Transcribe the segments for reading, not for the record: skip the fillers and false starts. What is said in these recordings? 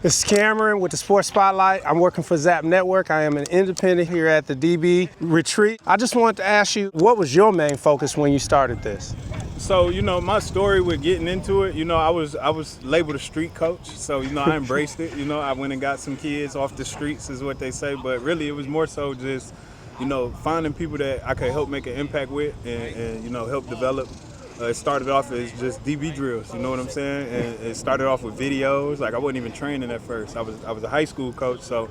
This is Cameron with the Sports Spotlight. I'm working for Zap Network. I am an independent here at the DB Retreat. I just wanted to ask you, what was your main focus when you started this? So, my story with getting into it, I was labeled a street coach. So, I embraced it. I went and got some kids off the streets is what they say. But really, it was more so just, finding people that I could help make an impact with and help develop. It started off as just DB drills, you know what I'm saying? And it started off with videos. Like, I wasn't even training at first. I was a high school coach, so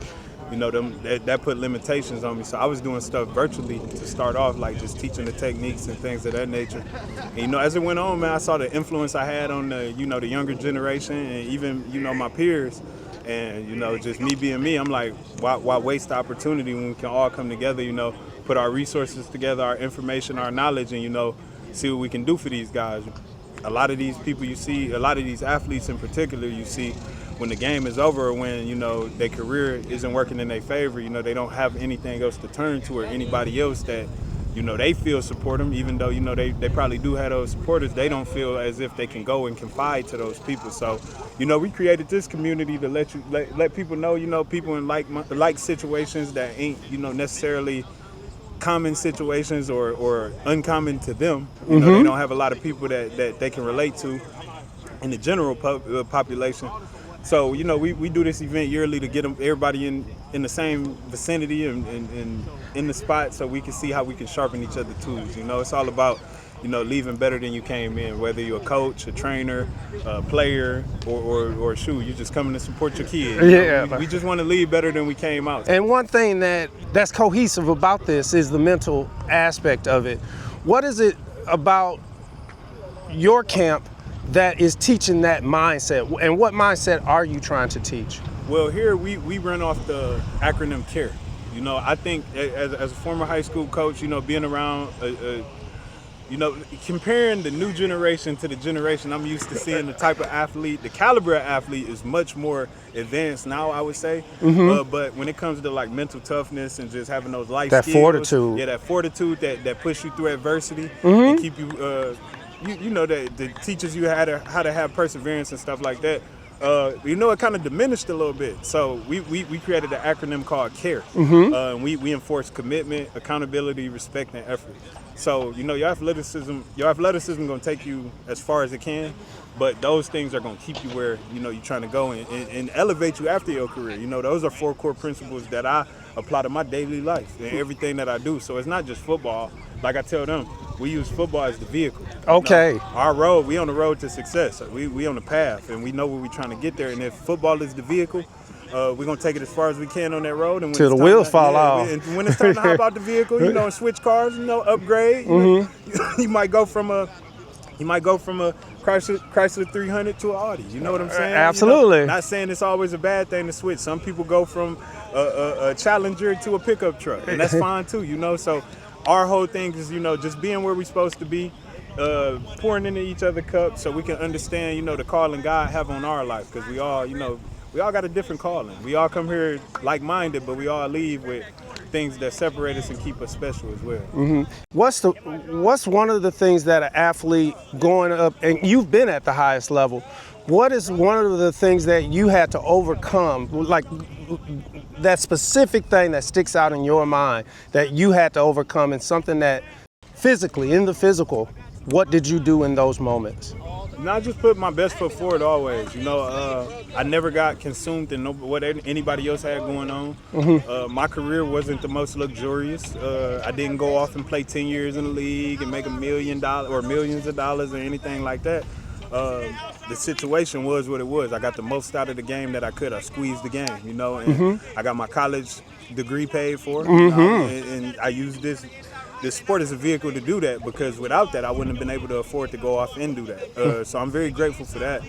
that put limitations on me. So I was doing stuff virtually to start off, like just teaching the techniques and things of that nature. And as it went on, man, I saw the influence I had on the the younger generation and even my peers. And just me being me, I'm like, why waste the opportunity when we can all come together? Put our resources together, our information, our knowledge, and see what we can do for these guys. A lot of these people you see, a lot of these athletes in particular, you see when the game is over, when their career isn't working in their favor, they don't have anything else to turn to or anybody else that they feel support them, even though they probably do have those supporters. They don't feel as if they can go and confide to those people. So we created this community to let people know people in like situations that ain't necessarily common situations or uncommon to them. They don't have a lot of people that they can relate to in the general population. So we do this event yearly to get everybody in the same vicinity and in the spot, so we can see how we can sharpen each other's tools. It's all about leaving better than you came in, whether you're a coach, a trainer, a player, or shoot, you're just coming to support your kids. We just want to leave better than we came out. And one thing that's cohesive about this is the mental aspect of it. What is it about your camp that is teaching that mindset, and what mindset are you trying to teach? Well, here we run off the acronym CARE. I think as a former high school coach, being around comparing the new generation to the generation I'm used to seeing, the type of athlete, the caliber of athlete is much more advanced now, I would say. But when it comes to like mental toughness and just having those life skills, that fortitude that push you through adversity and keep you, that teaches you how to have perseverance and stuff like that. It kind of diminished a little bit. So we created an acronym called CARE. And we enforce commitment, accountability, respect, and effort. So, your athleticism going to take you as far as it can, but those things are going to keep you where, you're trying to go and elevate you after your career. Those are 4 core principles that I apply to my daily life and everything that I do. So it's not just football. Like I tell them, we use football as the vehicle. Okay. Our road, we on the road to success. We on the path, and we know where we're trying to get there. And if football is the vehicle, we're going to take it as far as we can on that road. And till the wheels fall off. And when it's time to hop out the vehicle, and switch cars, upgrade. You might go from a Chrysler 300 to an Audi. You know what I'm saying? Absolutely. Not saying it's always a bad thing to switch. Some people go from a Challenger to a pickup truck, and that's fine too. So our whole thing is, just being where we're supposed to be, pouring into each other's cups so we can understand, the calling God have on our life, because we all got a different calling. We all come here like-minded, but we all leave with things that separate us and keep us special as well. What's one of the things that an athlete going up, and you've been at the highest level, what is one of the things that you had to overcome, like that specific thing that sticks out in your mind that you had to overcome, and something that physically, in the physical, what did you do in those moments? I just put my best foot forward always. I never got consumed in what anybody else had going on. My career wasn't the most luxurious. I didn't go off and play 10 years in the league and make $1 million or millions of dollars or anything like that. The situation was what it was. I got the most out of the game that I could. I squeezed the game, and I got my college degree paid for, and I used this sport as a vehicle to do that, because without that, I wouldn't have been able to afford to go off and do that. So I'm very grateful for that.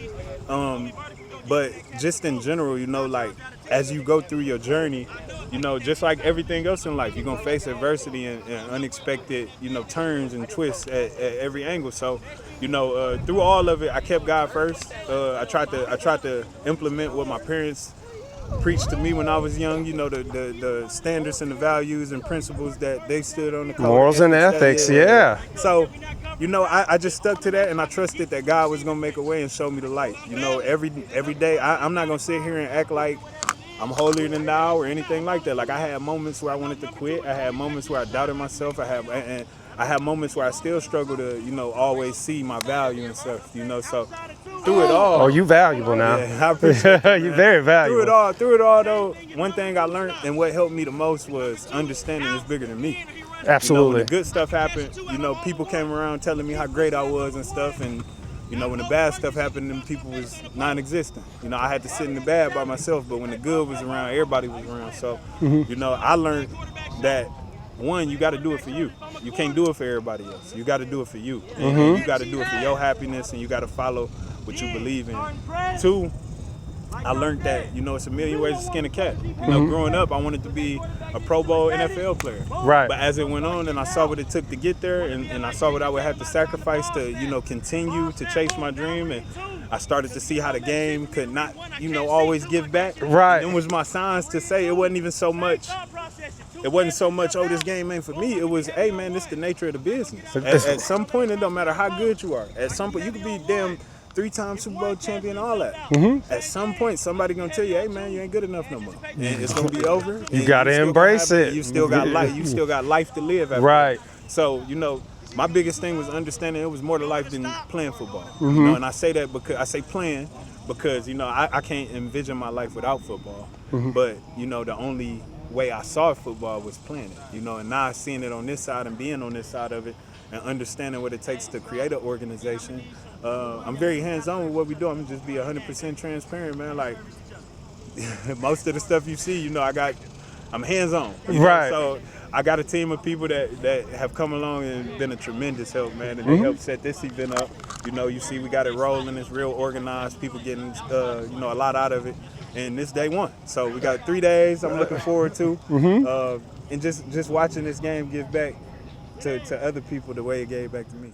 But just in general, like as you go through your journey, just like everything else in life, you're gonna face adversity and unexpected, turns and twists at every angle. So, through all of it, I kept God first. I tried to implement what my parents preached to me when I was young, the standards and the values and principles that they stood on. The morals and ethics, yeah. So you know, I just stuck to that, and I trusted that God was gonna make a way and show me the light. You know, every day, I'm not gonna sit here and act like I'm holier than thou or anything like that. Like, I had moments where I wanted to quit. I had moments where I doubted myself. I had moments where I still struggle to, you know, always see my value and stuff. You know, so through it all. Oh, you valuable now. Yeah, I appreciate it, You're very valuable. Through it all, though, one thing I learned and what helped me the most was understanding it's bigger than me. Absolutely. You know, when the good stuff happened, you know, people came around telling me how great I was and stuff, and you know, when the bad stuff happened, them people was non-existent. You know, I had to sit in the bad by myself, but when the good was around, everybody was around. So, you know, I learned that, one, you got to do it for you. You can't do it for everybody else. You got to do it for you. And you got to do it for your happiness, and you got to follow what you believe in. Two, I learned that, you know, it's a million ways to skin a cat. You know, growing up, I wanted to be a Pro Bowl NFL player. Right. But as it went on and I saw what it took to get there, and I saw what I would have to sacrifice to, you know, continue to chase my dream, and I started to see how the game could not, you know, always give back. Right. And it was my signs to say it wasn't even so much, oh, this game ain't for me. It was, hey, man, this is the nature of the business. At some point, it don't matter how good you are. At some point, you could be damn 3-time Super Bowl champion, all that. At some point, somebody gonna tell you, "Hey, man, you ain't good enough no more, and it's gonna be over." You gotta embrace it. You still got life. You still got life to live. After Right. that. So, you know, my biggest thing was understanding it was more to life than playing football. You know, and I say that because I say playing because, you know, I can't envision my life without football. But you know, the only way I saw football was playing it. You know, and now seeing it on this side and being on this side of it, and understanding what it takes to create an organization. I'm very hands-on with what we do. I'm just be 100% transparent, man. Like, most of the stuff you see, you know, I'm hands-on. Right. So I got a team of people that have come along and been a tremendous help, man. And they helped set this event up. You know, you see we got it rolling. It's real organized. People getting, you know, a lot out of it. And this day one. So we got 3 days I'm looking forward to. And just watching this game give back to other people the way it gave back to me.